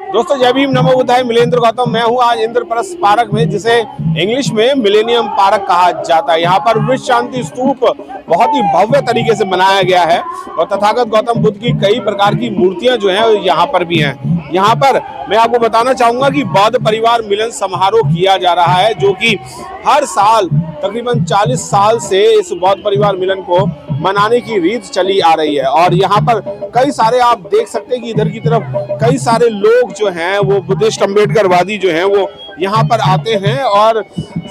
दोस्तों जय भीम, नमो बुद्धाय। मिलेंद्र गौतम मैं हूं आज इंद्रप्रस्थ पार्क में, जिसे इंग्लिश में मिलेनियम पार्क कहा जाता है। यहाँ पर विश्व शांति स्तूप बहुत ही भव्य तरीके से बनाया गया है और तथागत गौतम बुद्ध की कई प्रकार की मूर्तियां जो हैं यहाँ पर भी हैं। यहाँ पर मैं आपको बताना चाहूंगा कि बौद्ध परिवार मिलन समारोह किया जा रहा है, जो कि हर साल तकरीबन 40 साल से इस बौद्ध परिवार मिलन को मनाने की रीत चली आ रही है। और यहाँ पर कई सारे आप देख सकते हैं कि इधर की तरफ कई सारे लोग जो हैं वो बुद्धिस्ट अम्बेडकरवादी जो हैं वो यहाँ पर आते हैं और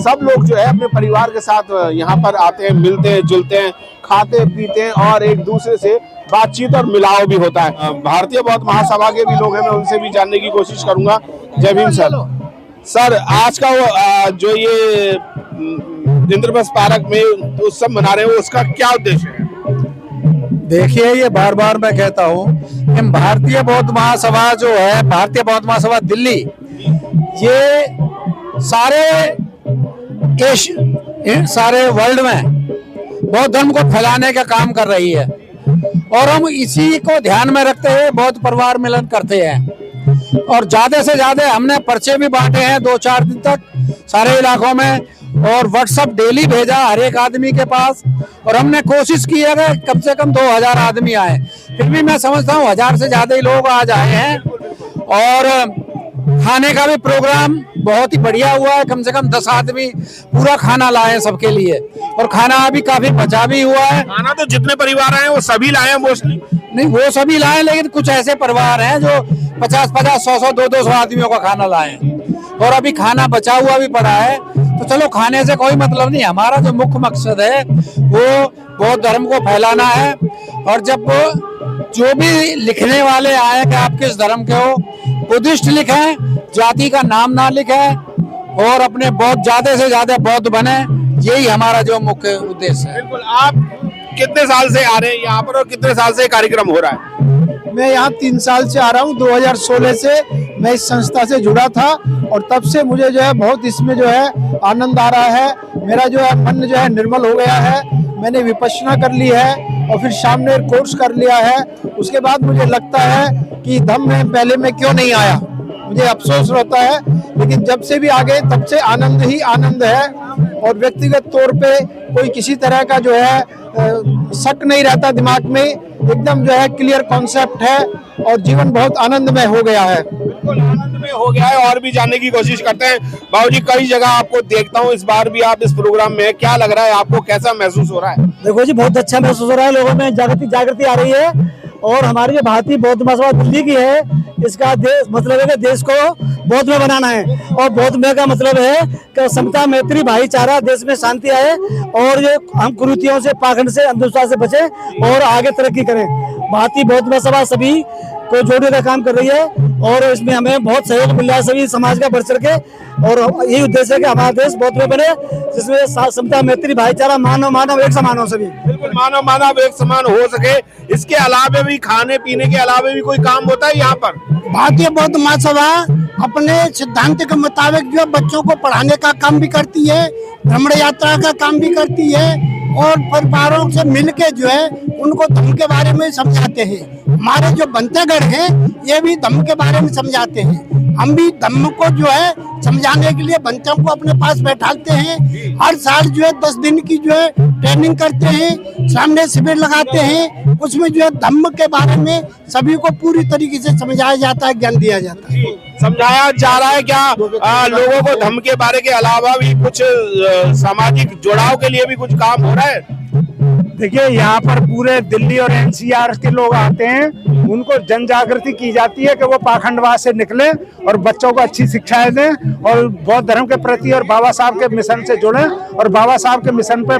सब लोग जो है अपने परिवार के साथ यहाँ पर आते हैं, मिलते हैं, जुलते हैं, खाते पीते हैं और एक दूसरे से बातचीत और मिलाव भी होता है। भारतीय बौद्ध महासभा के भी लोग हैं, मैं उनसे भी जानने की कोशिश करूंगा। जय भीम सर। सर आज का वो जो ये इंद्रप्रस्थ पार्क में उत्सव मना रहे हैं उसका क्या उद्देश्य है? देखिए, ये बार बार मैं कहता हूँ कि भारतीय बौद्ध महासभा जो है, भारतीय बौद्ध महासभा दिल्ली, ये सारे वर्ल्ड में बौद्ध धर्म को फैलाने का काम कर रही है और हम इसी को ध्यान में रखते हुए बौद्ध परिवार मिलन करते हैं। और ज्यादा से ज्यादा हमने पर्चे भी बांटे हैं 2-4 दिन तक सारे इलाकों में, और व्हाट्सएप डेली भेजा हर एक आदमी के पास, और हमने कोशिश की है कि कम से कम 2000 आदमी आए। फिर भी मैं समझता हूँ 1000 से ज्यादा ही लोग आज आए हैं। और खाने का भी प्रोग्राम बहुत ही बढ़िया हुआ है, कम से कम 10 आदमी पूरा खाना लाए सबके लिए, और खाना अभी काफी बचा भी हुआ है। खाना तो जितने परिवार आए वो सभी लाए हैं मोस्टली? नहीं, वो सभी लाए, लेकिन कुछ ऐसे परिवार हैं जो 50-50, 100-100, 200 आदमियों का खाना लाए, और अभी खाना बचा हुआ भी पड़ा है। तो चलो, खाने से कोई मतलब नहीं, हमारा जो मुख्य मकसद है वो बौद्ध धर्म को फैलाना है। और जब जो भी लिखने वाले आए कि आप किस धर्म के हो, बुद्धिस्ट लिखें, जाति का नाम ना लिखें, और अपने बौद्ध ज्यादा से ज्यादा बौद्ध बने, यही हमारा जो मुख्य उद्देश्य है। बिल्कुल। आप कितने साल से आ रहे हैं यहाँ पर और कितने साल से कार्यक्रम हो रहा है? मैं यहाँ 3 साल से आ रहा हूँ। 2016 से मैं इस संस्था से जुड़ा था और तब से मुझे जो है बहुत इसमें जो है आनंद आ रहा है। मेरा जो है मन जो है निर्मल हो गया है। मैंने विपश्यना कर ली है और फिर सामने कोर्स कर लिया है। उसके बाद मुझे लगता है कि धम्म में पहले मैं क्यों नहीं आया, मुझे अफसोस होता है, लेकिन जब से भी आ गए तब से आनंद ही आनंद है। और व्यक्तिगत तौर पे कोई किसी तरह का जो है शक नहीं रहता दिमाग में, एकदम जो है क्लियर कॉन्सेप्ट है और जीवन बहुत आनंदमय हो गया है। बिल्कुल आनंदमय हो गया है। और भी जानने की कोशिश करते हैं। बाबूजी, कई जगह आपको देखता हूँ, इस बार भी आप इस प्रोग्राम में, क्या लग रहा है आपको, कैसा महसूस हो रहा है? देखो जी, बहुत अच्छा महसूस हो रहा है, लोगों में जागृति आ रही है। और हमारी जो भारतीय बौद्ध महासभा दिल्ली की है, इसका मतलब है कि देश को बौद्ध में बनाना है, और बौद्ध में का मतलब है कि समता, मैत्री, भाईचारा, देश में शांति आए, और ये हम कुरीतियों से, पाखंड से, अंधविश्वास से बचे और आगे तरक्की करें। भारतीय बौद्ध महासभा सभी को जोड़ने का काम कर रही है और इसमें हमें बहुत सहयोग मिल रहा है सभी समाज का बढ़ चढ़ के। और यही उद्देश्य है कि हमारा देश बौद्ध में बने, जिसमें समता, मैत्री, भाईचारा, मानव एक समान हो सभी। बिल्कुल, मानव एक समान हो सके। इसके अलावा भी, खाने पीने के अलावा भी कोई काम होता है यहाँ पर? भारतीय बौद्ध महासभा अपने सिद्धांत के मुताबिक जो बच्चों को पढ़ाने का काम भी करती है, भ्रमण यात्रा का काम भी करती है, और परिवारों से मिलके जो है उनको धम्म के बारे में समझाते हैं। हमारे जो बंतेगढ़ हैं ये भी धम्म के बारे में समझाते हैं। हम भी धम्म को जो है समझाने के लिए बच्चों को अपने पास बैठाते हैं। हर साल जो है 10 दिन की जो है ट्रेनिंग करते हैं, सामने शिविर लगाते हैं। उसमें जो है धम्म के बारे में सभी को पूरी तरीके से समझाया जाता है, ज्ञान दिया जाता है। समझाया जा रहा है क्या लोगों को धम्म के बारे के अलावा भी कुछ सामाजिक जुड़ाव के लिए भी कुछ काम हो रहा है? देखिए, यहाँ पर पूरे दिल्ली और एनसीआर के लोग आते हैं, उनको जन जागृति की जाती है कि वो पाखंडवाद से निकलें और बच्चों को अच्छी शिक्षाएं दें और बौद्ध धर्म के प्रति और बाबा साहब के मिशन से जुड़ें, और बाबा साहब के मिशन पे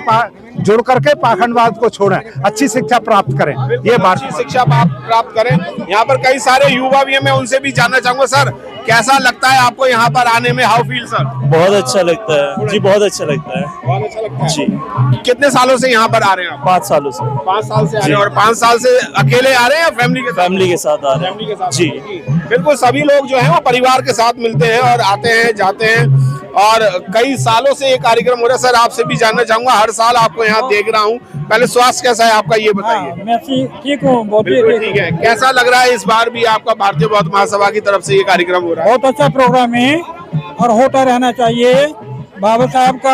जुड़ करके पाखंडवाद को छोड़ें, अच्छी शिक्षा प्राप्त करें। ये भारतीय शिक्षा प्राप्त करें। यहाँ पर कई सारे युवा भी हैं, मैं उनसे भी जानना चाहूंगा। सर, कैसा लगता है आपको यहाँ पर आने में? How feel sir? बहुत अच्छा लगता है जी, बहुत अच्छा लगता है। बहुत अच्छा लगता है जी। कितने सालों से यहाँ पर आ रहे हैं आप? 5 सालों से। 5 साल से आ रहे हैं। और 5 साल से अकेले आ रहे हैं या फैमिली के साथ? फैमिली के साथ आ रहे हैं। फैमिली के साथ जी। बिल्कुल, सभी लोग जो है वो परिवार के साथ मिलते हैं और आते हैं, जाते हैं। और कई सालों से ये कार्यक्रम हो रहा है। सर आपसे भी जानना चाहूंगा, हर साल आपको यहाँ देख रहा हूँ, पहले स्वास्थ्य कैसा है आपका ये बताइए। मैं ठीक हूँ, बहुत बिल्कुल ठीक है। कैसा लग रहा है इस बार भी आपका भारतीय बौद्ध महासभा की तरफ से ये कार्यक्रम हो रहा है? बहुत अच्छा प्रोग्राम है और होता रहना चाहिए। बाबा साहब का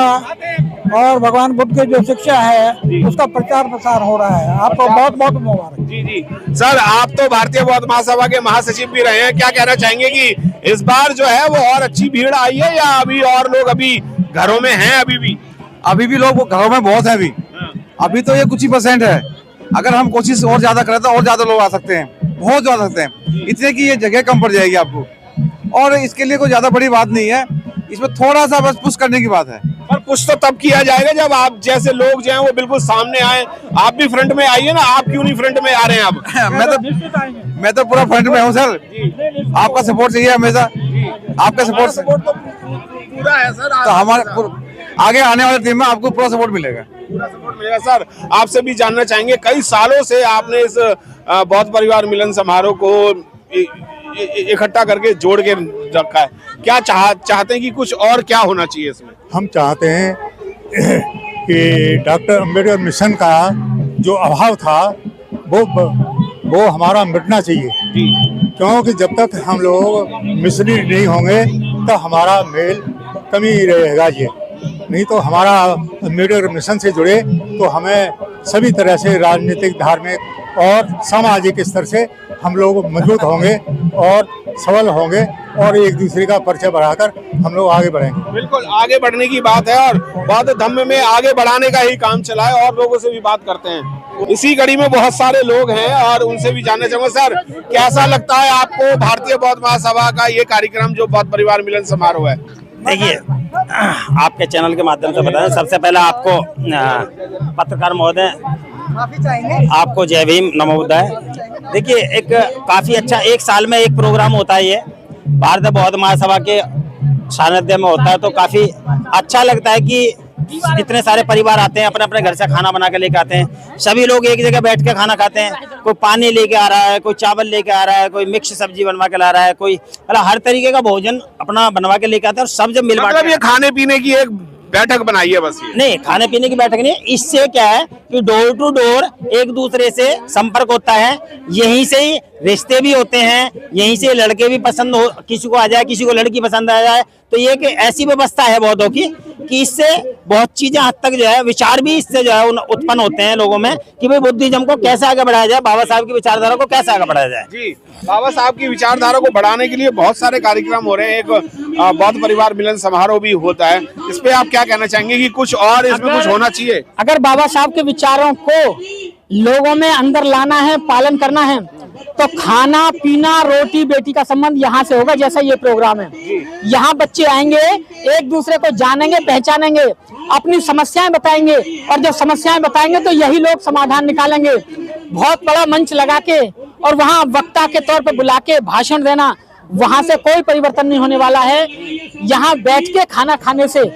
और भगवान बुद्ध की जो शिक्षा है उसका प्रचार प्रसार हो रहा है। आपको बहुत बहुत मुबारक। जी जी सर, आप तो भारतीय बौद्ध महासभा के महासचिव भी रहे हैं, क्या कहना चाहेंगे कि इस बार जो है वो और अच्छी भीड़ आई है या अभी और लोग अभी घरों में हैं? अभी भी लोग घरों में बहुत है। अभी तो ये कुछ ही % है। अगर हम कोशिश और ज्यादा करें तो और ज्यादा लोग आ सकते हैं, बहुत ज्यादा सकते हैं, इतने की ये जगह कम पड़ जाएगी आपको। और इसके लिए कोई ज्यादा बड़ी बात नहीं है, इसमें थोड़ा सा बस पुश करने की बात है। पर कुछ तो तब किया जाएगा जब आप जैसे लोग जो हैं वो बिल्कुल सामने आए। आप भी फ्रंट में आइए ना, आप क्यों नहीं फ्रंट में आ रहे हैं? आप मैं तो पूरा फ्रंट में हूँ सर। आपका सपोर्ट चाहिए हमेशा, आपका सपोर्ट तो पूरा है सर। तो हमारे आगे आने वाले टीम में आपको पूरा सपोर्ट मिलेगा। पूरा सपोर्ट मिलेगा। सर आपसे भी जानना चाहेंगे, कई सालों से आपने इस बौद्ध परिवार मिलन समारोह को इकट्ठा करके जोड़ के रखा है, क्या चाहते हैं कि कुछ और क्या होना चाहिए इसमें? हम चाहते हैं कि डॉक्टर अम्बेडकर मिशन का जो अभाव था वो हमारा मिटना चाहिए, क्योंकि जब तक हम लोग मिशनरी नहीं होंगे तो हमारा मेल कमी रहेगा। ये नहीं तो हमारा अम्बेडकर मिशन से जुड़े तो हमें सभी तरह से राजनीतिक, धार्मिक और सामाजिक स्तर से हम लोग मजबूत होंगे और सबल होंगे और एक दूसरे का परिचय बढ़ाकर हम लोग आगे बढ़ेंगे। बिल्कुल आगे बढ़ने की बात है और बौद्ध धम्म में आगे बढ़ाने का ही काम चला है। और लोगों से भी बात करते हैं, इसी कड़ी में बहुत सारे लोग हैं और उनसे भी जानना चाहूंगा। सर कैसा लगता है आपको भारतीय बौद्ध महासभा का ये कार्यक्रम जो बौद्ध परिवार मिलन समारोह है? देखिए, आपके चैनल के माध्यम से बताएं, सबसे पहले आपको पत्रकार महोदय आपको जय भीम, नमो बुद्धाय। देखिए, एक काफी अच्छा एक साल में एक प्रोग्राम होता है, ये भारतीय बौद्ध महासभा के सानिध्य में होता है, तो काफी अच्छा लगता है कि इतने सारे परिवार आते हैं, अपने अपने घर से खाना बना के लेके आते हैं, सभी लोग एक जगह बैठ के खाना खाते हैं। कोई पानी लेके आ रहा है, कोई चावल लेके आ रहा है, कोई मिक्स सब्जी बनवा के ला रहा है, कोई मतलब हर तरीके का भोजन अपना बनवा के लेके आता है और सब जब मिल बांट ये खाने पीने की एक बैठक बनाई है बस? ये नहीं, खाने पीने की बैठक नहीं। इससे क्या है कि डोर टू डोर एक दूसरे से संपर्क होता है, यहीं से ही रिश्ते भी होते हैं, यहीं से लड़के भी पसंद हो, किसी को आ जाए, किसी को लड़की पसंद आ जाए। तो ये कि ऐसी व्यवस्था है बौद्धों की कि इससे बहुत चीजें हद तक जो है विचार भी इससे जो है उत्पन्न होते हैं लोगों में कि भाई बुद्धिज्म को कैसे आगे बढ़ाया जाए, बाबा साहब की विचारधारा को कैसे आगे बढ़ाया जाए। जी, बाबा साहब की विचारधारा को बढ़ाने के लिए बहुत सारे कार्यक्रम हो रहे हैं। एक बौद्ध परिवार मिलन समारोह भी होता है, इस पे आप क्या कहना चाहेंगे कि कुछ और इसमें कुछ होना चाहिए? अगर बाबा साहब के विचारों को लोगों में अंदर लाना है, पालन करना है, तो खाना पीना, रोटी बेटी का संबंध यहाँ से होगा। जैसा ये प्रोग्राम है, यहाँ बच्चे आएंगे, एक दूसरे को जानेंगे, पहचानेंगे, अपनी समस्याएं बताएंगे और जब समस्याएं बताएंगे तो यही लोग समाधान निकालेंगे। बहुत बड़ा मंच लगा के और वहाँ वक्ता के तौर पे बुला के भाषण देना, वहां से कोई परिवर्तन नहीं होने वाला है। यहाँ बैठ के खाना खाने से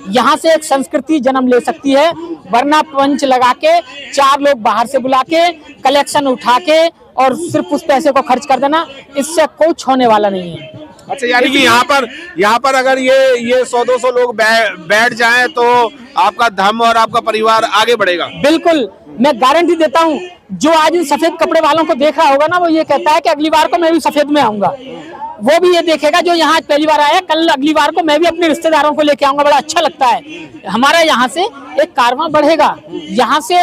यहाँ से एक संस्कृति जन्म ले सकती है, वरना पंच लगा के 4 लोग बाहर से बुला के कलेक्शन उठा के और सिर्फ उस पैसे को खर्च कर देना, इससे कुछ होने वाला नहीं है। अच्छा, यानी कि यहाँ पर अगर ये 100-200 लोग बैठ जाएं तो आपका धर्म और आपका परिवार आगे बढ़ेगा? बिल्कुल, मैं गारंटी देता हूँ। जो आज इन सफेद कपड़े वालों को देख रहा होगा ना, वो ये कहता है कि अगली बार को मैं भी सफेद में आऊंगा। वो भी ये देखेगा जो यहाँ पहली बार आया, कल अगली बार को मैं भी अपने रिश्तेदारों को लेके आऊंगा। बड़ा अच्छा लगता है। हमारा यहाँ से एक कारवां बढ़ेगा, यहाँ से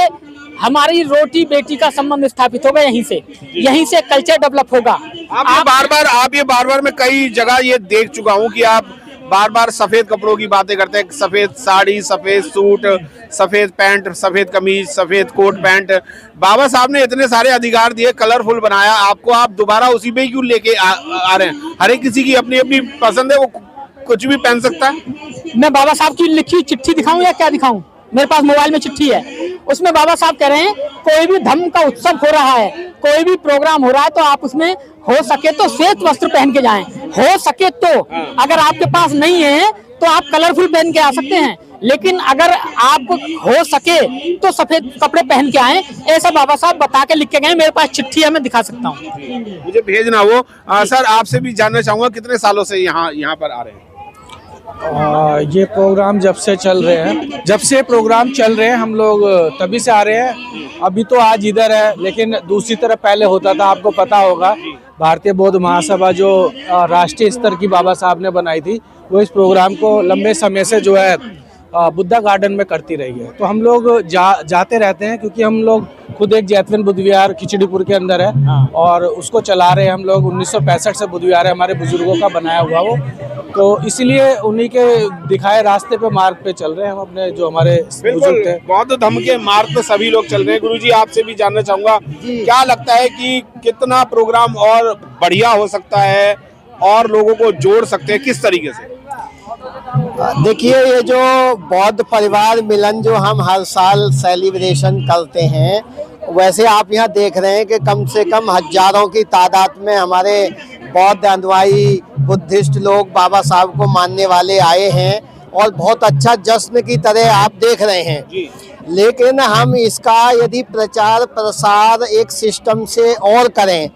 हमारी रोटी बेटी का संबंध स्थापित होगा, यहीं से कल्चर डेवलप होगा। आप ये बार बार मैं कई जगह ये देख चुका हूँ कि आप बार बार सफेद कपड़ों की बातें करते हैं, सफेद साड़ी, सफेद सूट, सफेद पैंट, सफेद कमीज, सफेद कोट पैंट। बाबा साहब ने इतने सारे अधिकार दिए, कलरफुल बनाया आपको, आप दोबारा उसी पे क्यों लेके आ रहे हैं? हर एक किसी की अपनी अपनी पसंद है, वो कुछ भी पहन सकता है। मैं बाबा साहब की लिखी चिट्ठी दिखाऊं या क्या दिखाऊं? मेरे पास मोबाइल में चिट्ठी है, उसमें बाबा साहब कह रहे हैं कोई भी धर्म का उत्सव हो रहा है, कोई भी प्रोग्राम हो रहा है, तो आप उसमें हो सके तो श्वेत वस्त्र पहन के जाएं। हो सके तो, अगर आपके पास नहीं है तो आप कलरफुल पहन के आ सकते हैं, लेकिन अगर आप हो सके तो सफेद कपड़े पहन के आए। ऐसा बाबा साहब बता के लिख के गए, मेरे पास चिट्ठी है, मैं दिखा सकता हूँ। मुझे भेजना वो। सर आपसे भी जानना चाहूंगा, कितने सालों से यहाँ पर आ रहे हैं? ये प्रोग्राम जब से चल रहे हैं हम लोग तभी से आ रहे हैं। अभी तो आज इधर है, लेकिन दूसरी तरफ पहले होता था, आपको पता होगा। भारतीय बौद्ध महासभा जो राष्ट्रीय स्तर की बाबा साहब ने बनाई थी, वो इस प्रोग्राम को लंबे समय से जो है बुद्धा गार्डन में करती रही है। तो हम लोग जाते रहते हैं, क्योंकि हम लोग खुद एक जैतवन बुद्ध विहार खिचड़ीपुर के अंदर है और उसको चला रहे हैं हम लोग। 1965 से बुद्ध विहार है, हमारे बुजुर्गों का बनाया हुआ वो, तो इसलिए उन्हीं के दिखाए रास्ते पे, मार्ग पे चल रहे हैं हम, अपने जो हमारे बुजुर्ग थे। बौद्ध धर्म के मार्ग पे सभी लोग चल रहे हैं। गुरुजी, आपसे भी जानना चाहूंगा, क्या लगता है कि कितना प्रोग्राम और बढ़िया हो सकता है और लोगों को जोड़ सकते हैं, किस तरीके से? देखिए, ये जो बौद्ध परिवार मिलन जो हम हर साल सेलिब्रेशन करते हैं, वैसे आप यहाँ देख रहे हैं कि कम से कम हजारों की तादाद में हमारे बौद्ध अनुयायी बुद्धिस्ट लोग बाबा साहब को मानने वाले आए हैं और बहुत अच्छा जश्न की तरह आप देख रहे हैं। लेकिन हम इसका यदि प्रचार प्रसार एक सिस्टम से और करें,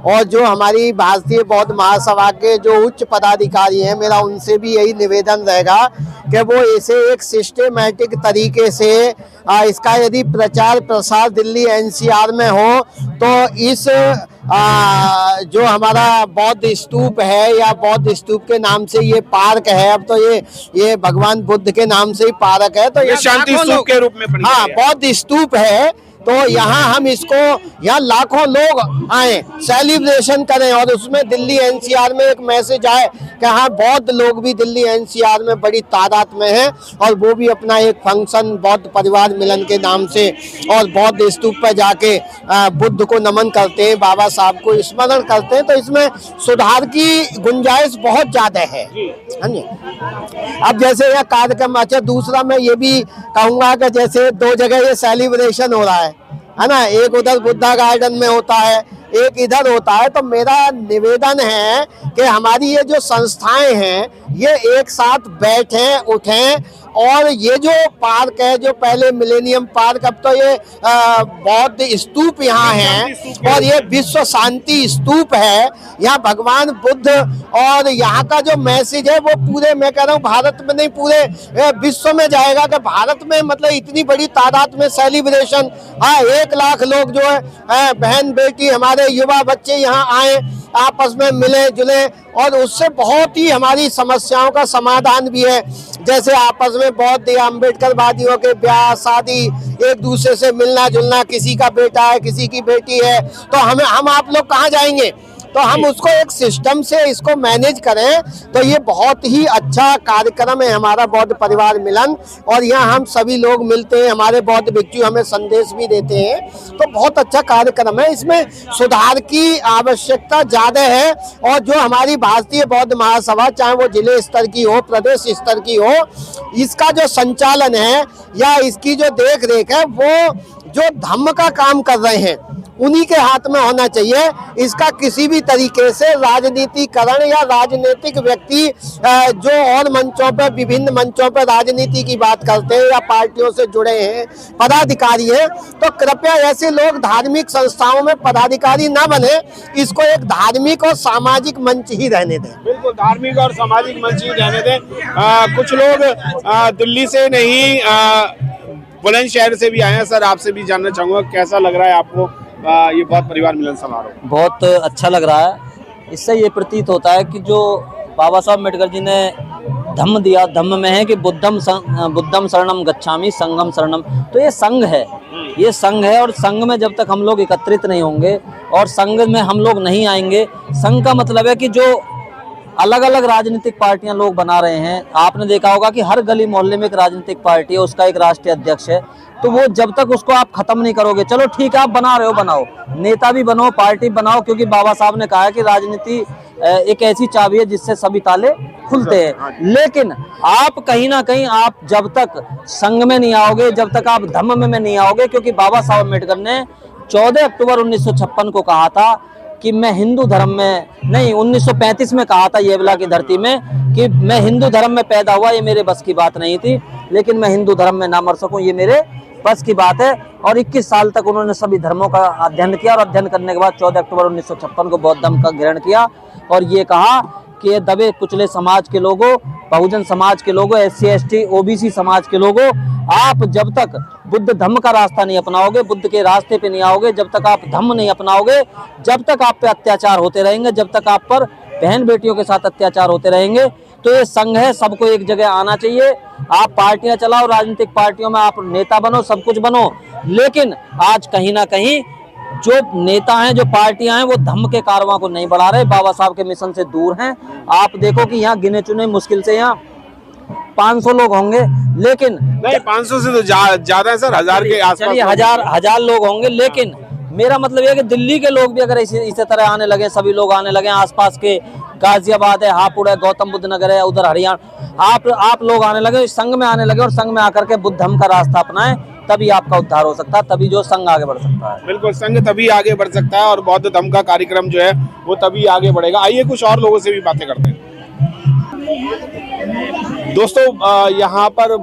और जो हमारी भारतीय बौद्ध महासभा के जो उच्च पदाधिकारी हैं, मेरा उनसे भी यही निवेदन रहेगा कि वो इसे एक सिस्टेमेटिक तरीके से इसका यदि प्रचार प्रसार दिल्ली एनसीआर में हो, तो इस जो हमारा बौद्ध स्तूप है या बौद्ध स्तूप के नाम से ये पार्क है, अब तो ये भगवान बुद्ध के नाम से ही पार्क है, तो ये शांति स्तूप के रूप में बौद्ध स्तूप है। तो यहाँ हम इसको, यहाँ लाखों लोग आए, सेलिब्रेशन करें, और उसमें दिल्ली एनसीआर में एक मैसेज आए कि हाँ, बौद्ध लोग भी दिल्ली एनसीआर में बड़ी तादाद में हैं और वो भी अपना एक फंक्शन बौद्ध परिवार मिलन के नाम से और बौद्ध स्तूप पर जाके बुद्ध को नमन करते हैं, बाबा साहब को स्मरण करते हैं। तो इसमें सुधार की गुंजाइश बहुत ज्यादा है। अब जैसे यह कार्यक्रम, अच्छा दूसरा मैं ये भी कहूँगा कि जैसे 2 जगह ये सेलिब्रेशन हो रहा है ना, एक उधर बुद्धा गार्डन में होता है, एक इधर होता है। तो मेरा निवेदन है कि हमारी ये जो संस्थाएं हैं, ये एक साथ बैठें, उठें, और ये जो पार्क है, जो पहले मिलेनियम पार्क, अब तो ये बौद्ध स्तूप यहाँ है और ये विश्व शांति स्तूप है। यहाँ भगवान बुद्ध और यहाँ का जो मैसेज है वो पूरे, मैं कह रहा हूँ भारत में नहीं, पूरे विश्व में जाएगा कि भारत में मतलब इतनी बड़ी तादाद में सेलिब्रेशन, 1 लाख लोग जो है बहन बेटी हमारे युवा बच्चे यहाँ आए, आपस में मिले जुले, और उससे बहुत ही हमारी समस्याओं का समाधान भी है। जैसे आपस में बौद्ध या अम्बेडकरवादियों के ब्याह शादी, एक दूसरे से मिलना जुलना, किसी का बेटा है किसी की बेटी है, तो हम आप लोग कहाँ जाएंगे? तो हम उसको एक सिस्टम से इसको मैनेज करें, तो ये बहुत ही अच्छा कार्यक्रम है हमारा बौद्ध परिवार मिलन। और यहाँ हम सभी लोग मिलते हैं, हमारे बौद्ध भिक्षु हमें संदेश भी देते हैं, तो बहुत अच्छा कार्यक्रम है। इसमें सुधार की आवश्यकता ज़्यादा है, और जो हमारी भारतीय बौद्ध महासभा, चाहे वो जिले स्तर की हो, प्रदेश स्तर की हो, इसका जो संचालन है या इसकी जो देख रेख है, वो जो धम्म का काम कर रहे हैं उन्हीं के हाथ में होना चाहिए। इसका किसी भी तरीके से राजनीतिकरण या राजनीतिक व्यक्ति जो और मंचों पर, विभिन्न मंचों पर राजनीति की बात करते हैं या पार्टियों से जुड़े हैं, पदाधिकारी हैं, तो कृपया ऐसे लोग धार्मिक संस्थाओं में पदाधिकारी ना बने। इसको एक धार्मिक और सामाजिक मंच ही रहने दें। बिल्कुल, धार्मिक और सामाजिक मंच ही रहने दें। कुछ लोग दिल्ली से नहीं, बुलंदशहर से भी आए हैं। सर, आपसे भी जानना चाहूँगा, कैसा लग रहा है आपको ये बौद्ध परिवार मिलन समारोह? बहुत अच्छा लग रहा है। इससे ये प्रतीत होता है कि जो बाबा साहब अम्बेडकर जी ने धम्म दिया, धम्म में है कि बुद्धम शरणम गच्छामि, संघम शरणम। तो ये संघ है, ये संघ है, और संघ में जब तक हम लोग एकत्रित नहीं होंगे और संघ में हम लोग नहीं आएंगे, संघ का मतलब है कि जो अलग अलग राजनीतिक पार्टियां लोग बना रहे हैं, आपने देखा होगा कि हर गली मोहल्ले में एक राजनीतिक पार्टी है, उसका एक राष्ट्रीय अध्यक्ष है। तो वो जब तक उसको आप खत्म नहीं करोगे, चलो ठीक है आप बना रहे हो, बनाओ, नेता भी बनो, पार्टी बनाओ, क्योंकि बाबा साहब ने कहा है कि राजनीति एक ऐसी चाबी है जिससे सभी ताले खुलते हैं। लेकिन आप कहीं ना कहीं, आप जब तक संघ में नहीं आओगे, जब तक आप धम्म में नहीं आओगे, क्योंकि बाबा साहब अम्बेडकर ने 14 अक्टूबर 1956 को कहा था कि मैं हिंदू धर्म में नहीं, 1935 में कहा था येवला की धरती में कि मैं हिंदू धर्म में पैदा हुआ, ये मेरे बस की बात नहीं थी, लेकिन मैं हिंदू धर्म में ना मर सकूं, ये मेरे बस की बात है। और 21 साल तक उन्होंने सभी धर्मों का अध्ययन किया, और अध्ययन करने के बाद 14 अक्टूबर 1956 को बौद्ध धर्म का ग्रहण किया और ये कहा कि दबे कुचले समाज के लोगों, बहुजन समाज के लोगों, SC ST OBC समाज के लोगों, आप जब तक बुद्ध धम्म का रास्ता नहीं अपनाओगे, बुद्ध के रास्ते पे नहीं आओगे, जब तक आप धम्म नहीं अपनाओगे, जब तक आप पे अत्याचार होते रहेंगे, जब तक आप पर बहन बेटियों के साथ अत्याचार होते रहेंगे, तो ये संघ है, सबको एक जगह आना चाहिए। आप पार्टियां चलाओ, राजनीतिक पार्टियों में आप नेता बनो, सब कुछ बनो, लेकिन आज कहीं ना कहीं जो नेता हैं, जो पार्टियां हैं, वो धम्म के कारवां को नहीं बढ़ा रहे, बाबा साहब के मिशन से दूर हैं। आप देखो कि यहाँ गिने चुने मुश्किल से यहाँ 500 लोग होंगे, लेकिन नहीं 500 से तो ज्यादा है सर, 1000 के आसपास। चलिए हजार लोग होंगे, लेकिन मेरा मतलब ये कि दिल्ली के लोग भी अगर इसी तरह आने लगे, सभी लोग आने लगे, आसपास के गाजियाबाद है, हापुड़ है, गौतम बुद्ध नगर है, उधर हरियाणा, आप लोग आने लगे, संघ में आने लगे और संघ में आकर के बुद्ध धम्म का रास्ता अपनाएं, तभी आपका उद्धार हो सकता है, तभी जो संघ आगे बढ़ सकता है। बिल्कुल, संघ तभी आगे बढ़ सकता है और बौद्ध धम्म का कार्यक्रम जो है वो तभी आगे बढ़ेगा। आइए कुछ और लोगों से भी बातें करते हैं। दोस्तों, यहाँ पर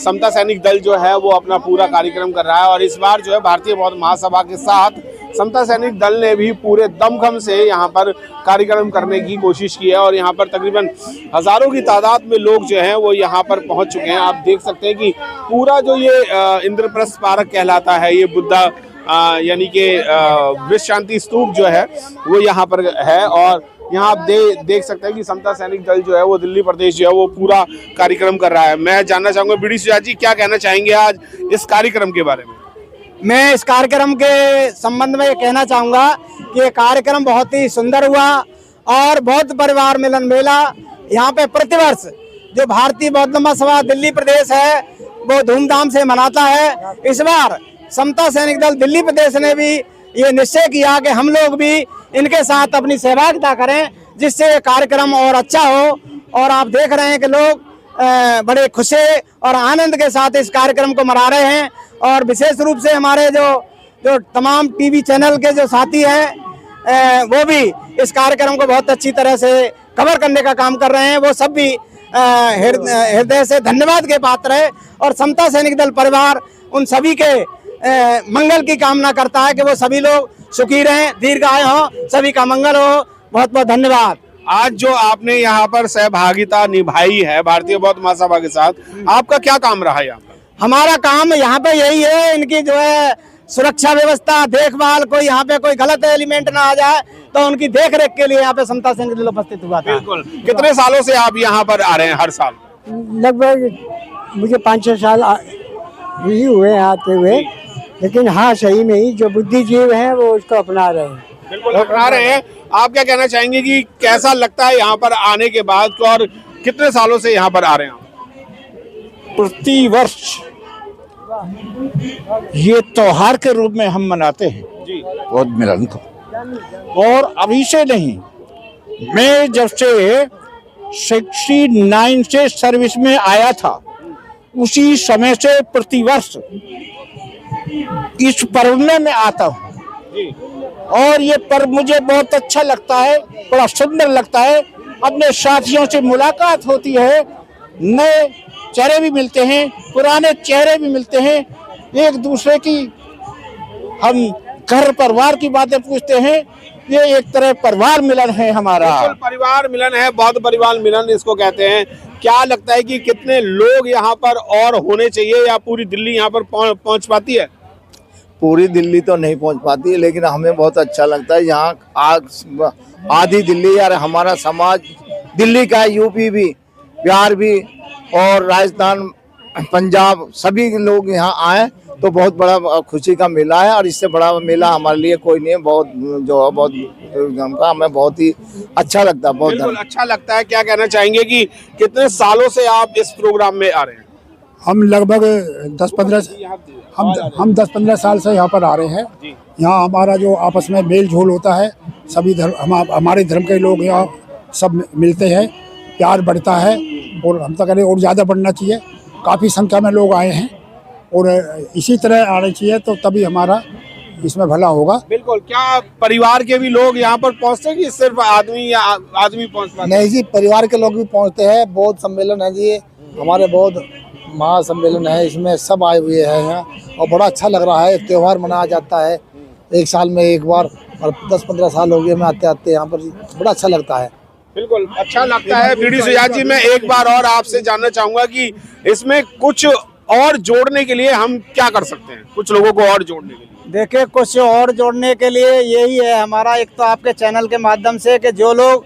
समता सैनिक दल जो है वो अपना पूरा कार्यक्रम कर रहा है और इस बार जो है भारतीय बौद्ध महासभा के साथ समता सैनिक दल ने भी पूरे दमखम से यहाँ पर कार्यक्रम करने की कोशिश की है और यहाँ पर तकरीबन हजारों की तादाद में लोग जो हैं वो यहाँ पर पहुँच चुके हैं। आप देख सकते हैं कि पूरा जो ये इंद्रप्रस्थ पार्क कहलाता है, ये बुद्धा यानी कि विश्व शांति स्तूप जो है वो यहाँ पर है और यहाँ आप देख सकते हैं कि समता सैनिक दल जो है वो दिल्ली प्रदेश जो है वो पूरा कार्यक्रम कर रहा है। मैं जानना चाहूँगा बीडी सुजात जी, क्या कहना चाहेंगे आज इस कार्यक्रम के बारे में? मैं इस कार्यक्रम के संबंध में ये कहना चाहूँगा कि ये कार्यक्रम बहुत ही सुंदर हुआ और बौद्ध परिवार मिलन मेला यहाँ पे प्रतिवर्ष जो भारतीय बौद्ध महासभा दिल्ली प्रदेश है वो धूमधाम से मनाता है। इस बार समता सैनिक दल दिल्ली प्रदेश ने भी ये निश्चय किया कि हम लोग भी इनके साथ अपनी सहभागिता करें, जिससे ये कार्यक्रम और अच्छा हो। और आप देख रहे हैं कि लोग बड़े खुशी और आनंद के साथ इस कार्यक्रम को मना रहे हैं और विशेष रूप से हमारे जो तमाम टीवी चैनल के जो साथी हैं वो भी इस कार्यक्रम को बहुत अच्छी तरह से कवर करने का काम कर रहे हैं। वो सब भी हृदय से धन्यवाद के पात्र है और समता सैनिक दल परिवार उन सभी के मंगल की कामना करता है कि वो सभी लोग सुखी रहें, दीर्घायु हो, सभी का मंगल हो। बहुत बहुत धन्यवाद। आज जो आपने यहाँ पर सहभागिता निभाई है भारतीय बौद्ध महासभा के साथ, आपका क्या काम रहा है यहाँ पर? हमारा काम यहाँ पे यही है, इनकी जो है सुरक्षा व्यवस्था, देखभाल, कोई यहाँ पे कोई गलत एलिमेंट ना आ जाए तो उनकी देख रेख के लिए यहाँ पे समता सैनिक दल उपस्थित हुआ था। बिल्कुल। कितने सालों से आप यहाँ पर आ रहे हैं हर साल? लगभग मुझे 5-6 साल ही हुए हैं आते हुए, लेकिन हाँ सही में ही जो बुद्धिजीव हैं वो उसको अपना रहे हैं। बिल्कुल अपना रहे हैं। आप क्या कहना चाहेंगे कि कैसा लगता है यहाँ पर आने के बाद और कितने सालों से यहाँ पर आ रहे हैं? प्रति वर्ष ये त्योहार के रूप में हम मनाते हैं बौद्ध मिलन को, और अभी से नहीं, मैं जब से 69 से सर्विस में आया था उसी समय से प्रतिवर्ष इस पर्व में मैं आता हूँ और ये पर्व मुझे बहुत अच्छा लगता है, बड़ा सुंदर लगता है। अपने साथियों से मुलाकात होती है, नए चेहरे भी मिलते हैं, पुराने चेहरे भी मिलते हैं, एक दूसरे की हम घर परिवार की बातें पूछते हैं। ये एक तरह परिवार मिलन है हमारा। परिवार मिलन है, बौद्ध परिवार मिलन इसको कहते हैं। क्या लगता है कि कितने लोग यहाँ पर और होने चाहिए या पूरी दिल्ली यहाँ पर पहुँच पाती है? पूरी दिल्ली तो नहीं पहुंच पाती है, लेकिन हमें बहुत अच्छा लगता है। यहाँ आधी दिल्ली यार हमारा समाज दिल्ली का है, यूपी भी, बिहार भी और राजस्थान, पंजाब, सभी लोग यहाँ आए तो बहुत बड़ा खुशी का मेला है और इससे बड़ा मेला हमारे लिए कोई नहीं है। बहुत जो बहुत हमका हमें बहुत ही अच्छा लगता है। बहुत अच्छा लगता है। क्या कहना चाहेंगे कि कितने सालों से आप इस प्रोग्राम में आ रहे हैं? हम लगभग 10-15 साल से यहाँ पर आ रहे हैं। यहाँ हमारा जो आपस में मेल झोल होता है, सभी हमारे धर्म के लोग यहाँ सब मिलते हैं, प्यार बढ़ता है और हम तो कह रहे और ज़्यादा बढ़ना चाहिए। काफ़ी संख्या में लोग आए हैं और इसी तरह आना चाहिए तो तभी हमारा इसमें भला होगा। बिल्कुल। क्या परिवार के भी लोग यहाँ पर पहुँचते हैं कि सिर्फ आदमी पहुँच पाते? नहीं जी, परिवार के लोग भी पहुँचते हैं। बौद्ध सम्मेलन है जी, हमारे बौद्ध महासम्मेलन है, इसमें सब आए हुए हैं यहाँ और बड़ा अच्छा लग रहा है। त्योहार मनाया जाता है एक साल में एक बार और 10-15 साल हो गए मैं आते आते यहाँ पर, बड़ा अच्छा लगता है। बिल्कुल अच्छा लगता है। बीडी सुजात जी, मैं एक बार और आपसे जानना चाहूंगा कि इसमें कुछ और जोड़ने के लिए हम क्या कर सकते हैं, कुछ लोगों को और जोड़ने के लिए? देखिए, कुछ और जोड़ने के लिए यही है हमारा, एक तो आपके चैनल के माध्यम से कि जो लोग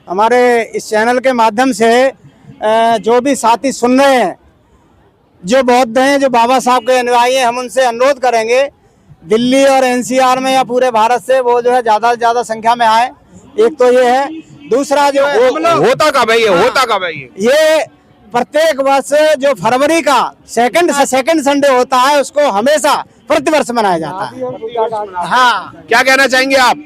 हमारे इस चैनल के माध्यम से जो भी साथी सुन रहे हैं, जो बौद्ध हैं, जो बाबा साहब के अनुयायी हैं, हम उनसे अनुरोध करेंगे दिल्ली और एनसीआर में या पूरे भारत से वो जो है ज़्यादा से ज़्यादा संख्या में आए। एक तो ये है। दूसरा जो है होता कब है ये प्रत्येक वर्ष जो फरवरी का सेकंड संडे होता है, उसको हमेशा प्रतिवर्ष मनाया जाता है। हाँ, क्या कहना चाहेंगे आप,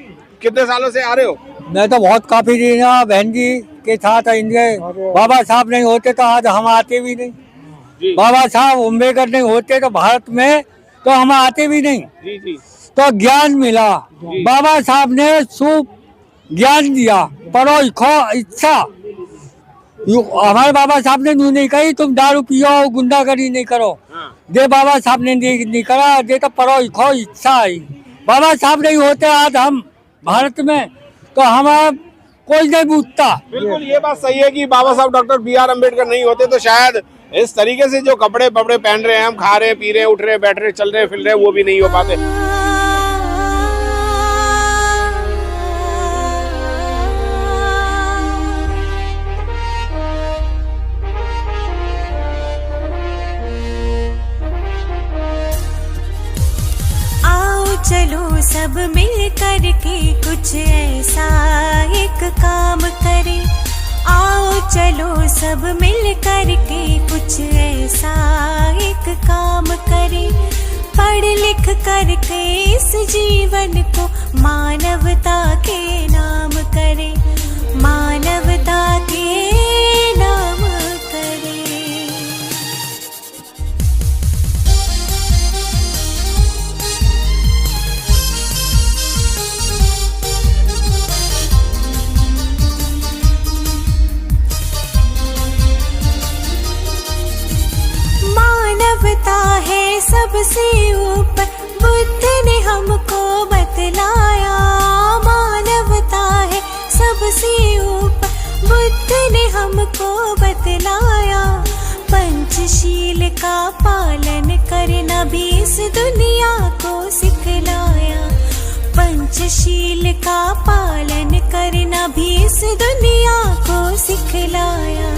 कितने सालों से आ रहे हो? मैं तो बहुत काफी दिन बहन जी के साथ इंजॉय। बाबा साहब नहीं होते तो आज हम आते भी नहीं। बाबा साहब अम्बेडकर नहीं होते तो भारत में तो हम आते भी नहीं। तो ज्ञान मिला, बाबा साहब ने शुभ ज्ञान दिया, पढ़ो लिखो इच्छा। हमारे बाबा साहब ने नहीं कही तुम दारू पियो गुंडागर्दी नहीं करो, दे बाबा साहब ने नहीं करा, दे तो पढ़ो लिखो इच्छा आई। बाबा साहब नहीं होते आज हम भारत में तो हम कोई नहीं पूछता। बिल्कुल ये बात सही है कि बाबा साहब डॉक्टर बी.आर. अम्बेडकर नहीं होते तो शायद इस तरीके से जो कपड़े पहन रहे हैं, हम खा रहे पी रहे उठ रहे बैठ रहे चल रहे फिर रहे, वो भी नहीं हो पाते। चलो सब मिल कर के कुछ ऐसा एक काम करें। आओ चलो सब मिल कर के कुछ ऐसा एक काम करें। पढ़ लिख कर के इस जीवन को मानवता के नाम करें, मानवता के नाम करें। मानवता है सबसे ऊपर, बुद्ध ने हमको बतलाया। मानवता है सबसे ऊपर, बुद्ध ने हमको बतलाया। पंचशील का पालन करना भी इस दुनिया को सिखलाया। पंचशील का पालन करना भी इस दुनिया को सिखलाया।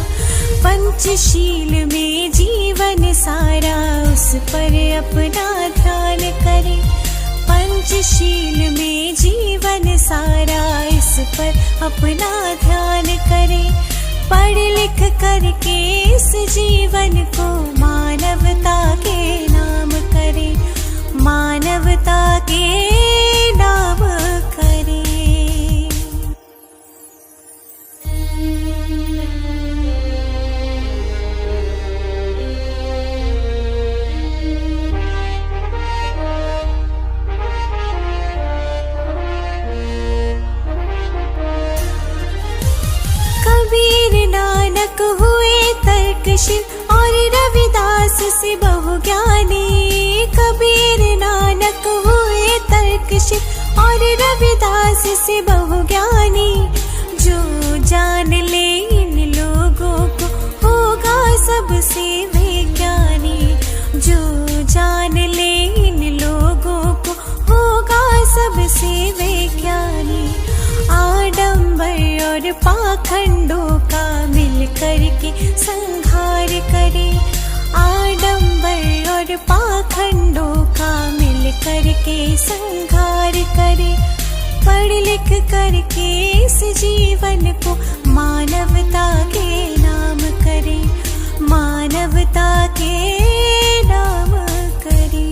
पंचशील में जीवन सारा, उस पर अपना ध्यान करें। पंचशील में जीवन सारा, इस पर अपना ध्यान करें। पढ़ लिख करके इस जीवन को मानवता के नाम करें, मानवता के नाम करें। कबीर नानक हुए तर्कशील और रविदास से बहु ज्ञानी। कबीर नानक हुए तर्कशील और रविदास से बहु ज्ञानी। जो जान ले इन लोगों को होगा सबसे विज्ञानी। जो जान ले इन लोगों को होगा सबसे विज्ञानी। आडंबर और पाखंडों का मिल करके संहार करे। आडंबर और पाखंडों का मिल करके संहार करे। पढ़ लिख करके इस जीवन को मानवता के नाम करे, मानवता के नाम करे।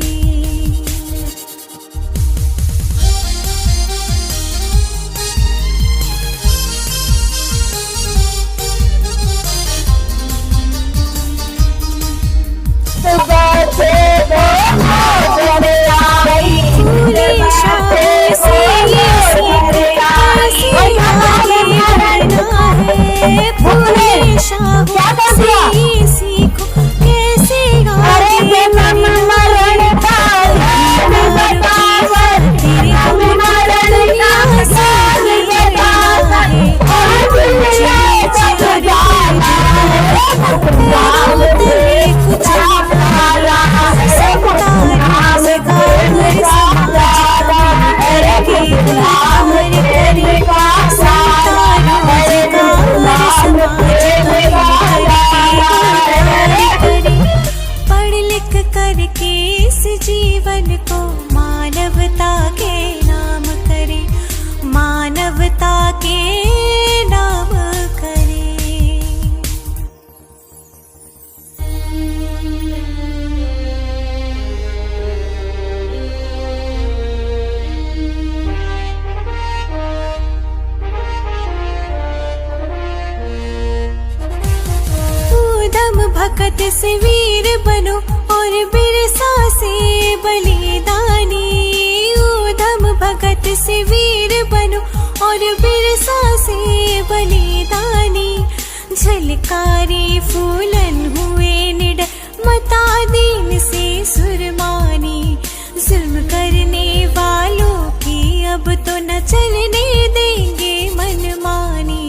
से ये सीख कैसे आगे बढ़ना है। भगत से वीर बनो और बिरसा से बलिदानी। ऊधम भगत से वीर बनो और बिरसा से बलिदानी। झलकारी फूलन हुए निडर मता दीन से सुरमानी। जुल्म करने वालों की अब तो न चलने देंगे मनमानी।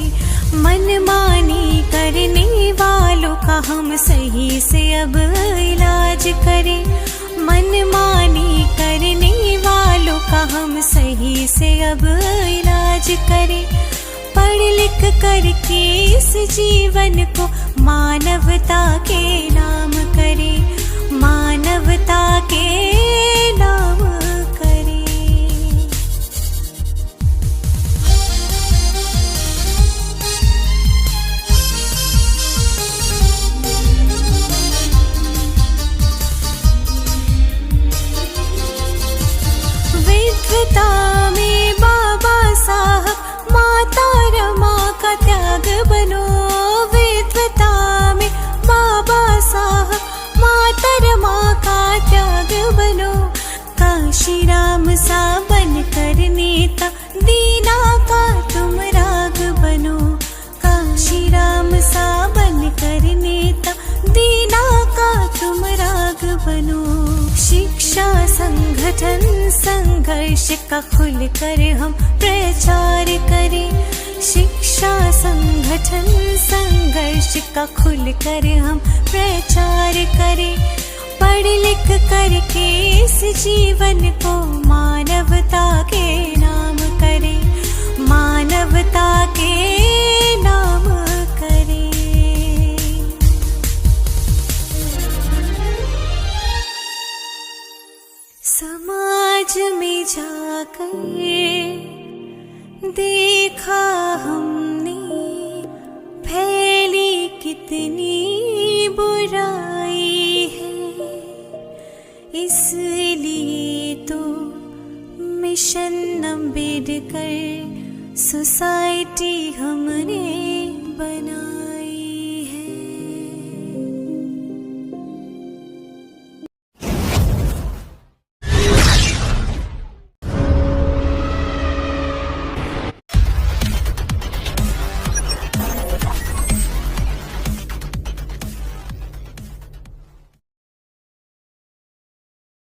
मनमानी करने वालों का हम सही से अब इलाज करें। मनमानी करने वालों का हम सही से अब इलाज करें। पढ़ लिख करके इस जीवन को मानवता के नाम करें। मानवता के नाम करें। विद्वता में बाबा साहब माता रमा का त्याग बनो। विद्वता में बाबा साहब माता रमा का त्याग बनो। काशी राम सा बन कर नेता दीना का तुम राग बनो। काशी राम सा बन कर नेता दीना का तुम राग बनो। शिक्षा संगठन संघर्ष का खुल कर हम प्रचार करें। शिक्षा संगठन संघर्ष का खुल कर हम प्रचार करें। पढ़ लिख करके इस जीवन को मानवता के नाम करें। मानवता के नाम करें। समाज में जाकर देखा हमने फैली कितनी बुराई है। इसलिए तो मिशन अम्बेडकर सोसाइटी हमने बना।